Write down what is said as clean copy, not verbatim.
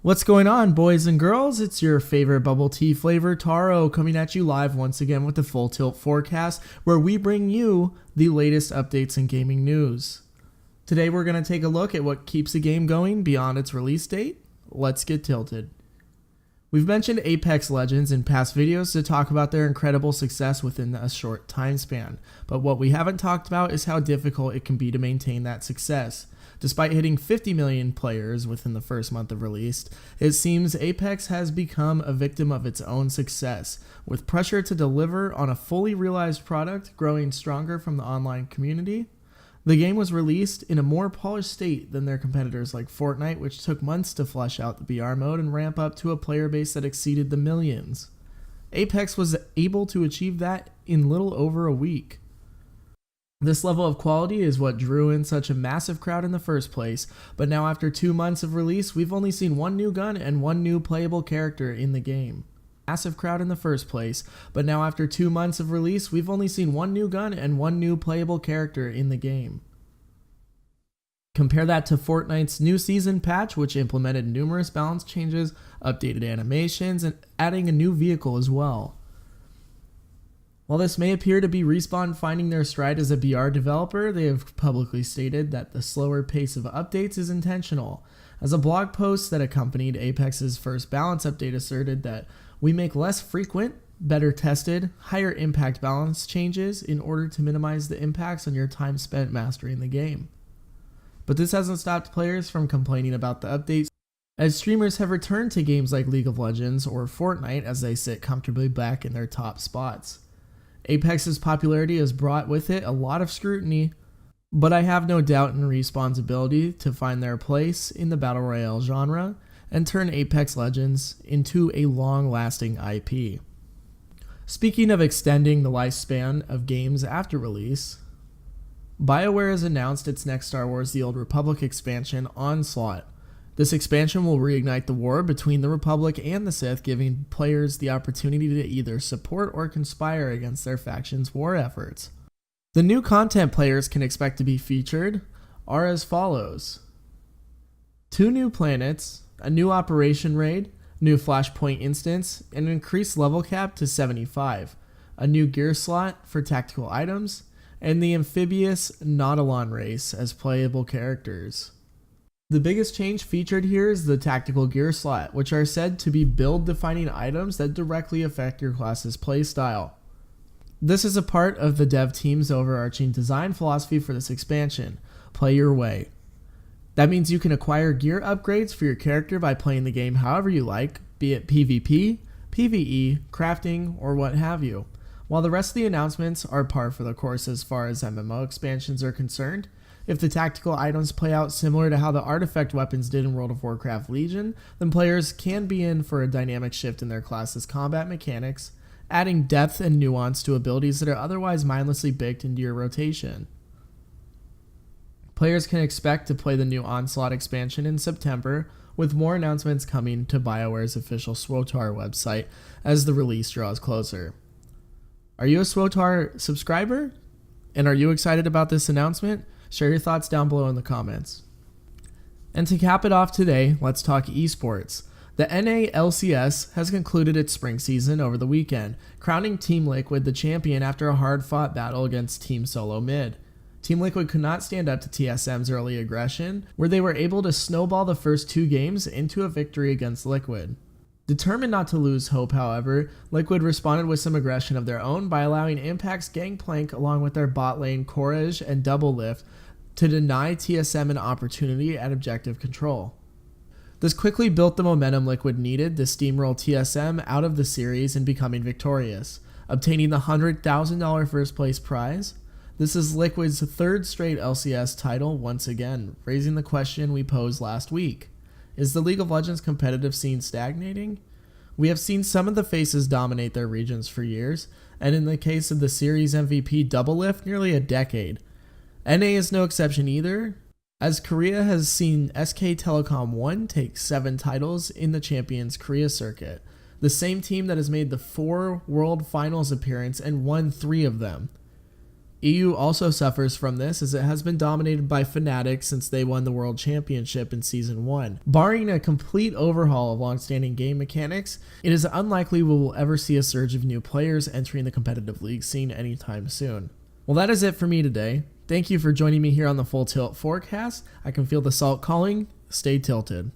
What's going on, boys and girls? It's your favorite bubble tea flavor, Taro, coming at you live once again with the Full Tilt forecast, where we bring you the latest updates in gaming news. Today we're going to take a look at what keeps the game going beyond its release date. Let's get tilted. We've mentioned Apex Legends in past videos to talk about their incredible success within a short time span, but what we haven't talked about is how difficult it can be to maintain that success. Despite hitting 50 million players within the first month of release, it seems Apex has become a victim of its own success, with pressure to deliver on a fully realized product growing stronger from the online community. The game was released in a more polished state than their competitors like Fortnite, which took months to flesh out the BR mode and ramp up to a player base that exceeded the millions. Apex was able to achieve that in little over a week. This level of quality is what drew in such a massive crowd in the first place, but now after 2 months of release, we've only seen one new gun and one new playable character in the game. Massive crowd in the first place, but now after 2 months of release, we've only seen one new gun and one new playable character in the game. Compare that to Fortnite's new season patch, which implemented numerous balance changes, updated animations, and adding a new vehicle as well. While this may appear to be Respawn finding their stride as a BR developer, they have publicly stated that the slower pace of updates is intentional. As a blog post that accompanied Apex's first balance update asserted that we make less frequent, better tested, higher impact balance changes in order to minimize the impacts on your time spent mastering the game. But this hasn't stopped players from complaining about the updates, as streamers have returned to games like League of Legends or Fortnite as they sit comfortably back in their top spots. Apex's popularity has brought with it a lot of scrutiny, but I have no doubt in Respawn's ability to find their place in the Battle Royale genre and turn Apex Legends into a long-lasting IP. Speaking of extending the lifespan of games after release, BioWare has announced its next Star Wars The Old Republic expansion, Onslaught. This expansion will reignite the war between the Republic and the Sith, giving players the opportunity to either support or conspire against their faction's war efforts. The new content players can expect to be featured are as follows: 2 new planets, a new operation raid, new flashpoint instance, and an increased level cap to 75, a new gear slot for tactical items, and the amphibious Nautilon race as playable characters. The biggest change featured here is the tactical gear slot, which are said to be build-defining items that directly affect your class's playstyle. This is a part of the dev team's overarching design philosophy for this expansion: play your way. That means you can acquire gear upgrades for your character by playing the game however you like, be it PvP, PvE, crafting, or what have you. While the rest of the announcements are par for the course as far as MMO expansions are concerned, if the tactical items play out similar to how the artifact weapons did in World of Warcraft Legion, then players can be in for a dynamic shift in their class's combat mechanics, adding depth and nuance to abilities that are otherwise mindlessly baked into your rotation. Players can expect to play the new Onslaught expansion in September, with more announcements coming to BioWare's official SWTOR website as the release draws closer. Are you a SWTOR subscriber? And are you excited about this announcement? Share your thoughts down below in the comments. And to cap it off today, let's talk esports. The NA LCS has concluded its spring season over the weekend, crowning Team Liquid the champion after a hard-fought battle against Team Solo Mid. Team Liquid could not stand up to TSM's early aggression, where they were able to snowball the first 2 games into a victory against Liquid. Determined not to lose hope, however, Liquid responded with some aggression of their own by allowing Impact's Gangplank along with their bot lane Courage and Double Lift to deny TSM an opportunity at objective control. This quickly built the momentum Liquid needed to steamroll TSM out of the series and becoming victorious, obtaining the $100,000 first place prize. This is Liquid's 3rd straight LCS title once again, raising the question we posed last week. Is the League of Legends competitive scene stagnating? We have seen some of the faces dominate their regions for years, and in the case of the series MVP Double Lift, nearly a decade. NA is no exception either, as Korea has seen SK Telecom 1 take 7 titles in the Champions Korea circuit, the same team that has made the 4 World Finals appearance and won 3 of them. EU also suffers from this as it has been dominated by Fnatic since they won the World Championship in Season 1. Barring a complete overhaul of long-standing game mechanics, it is unlikely we will ever see a surge of new players entering the competitive league scene anytime soon. Well, that is it for me today. Thank you for joining me here on the Full Tilt Forecast. I can feel the salt calling. Stay tilted.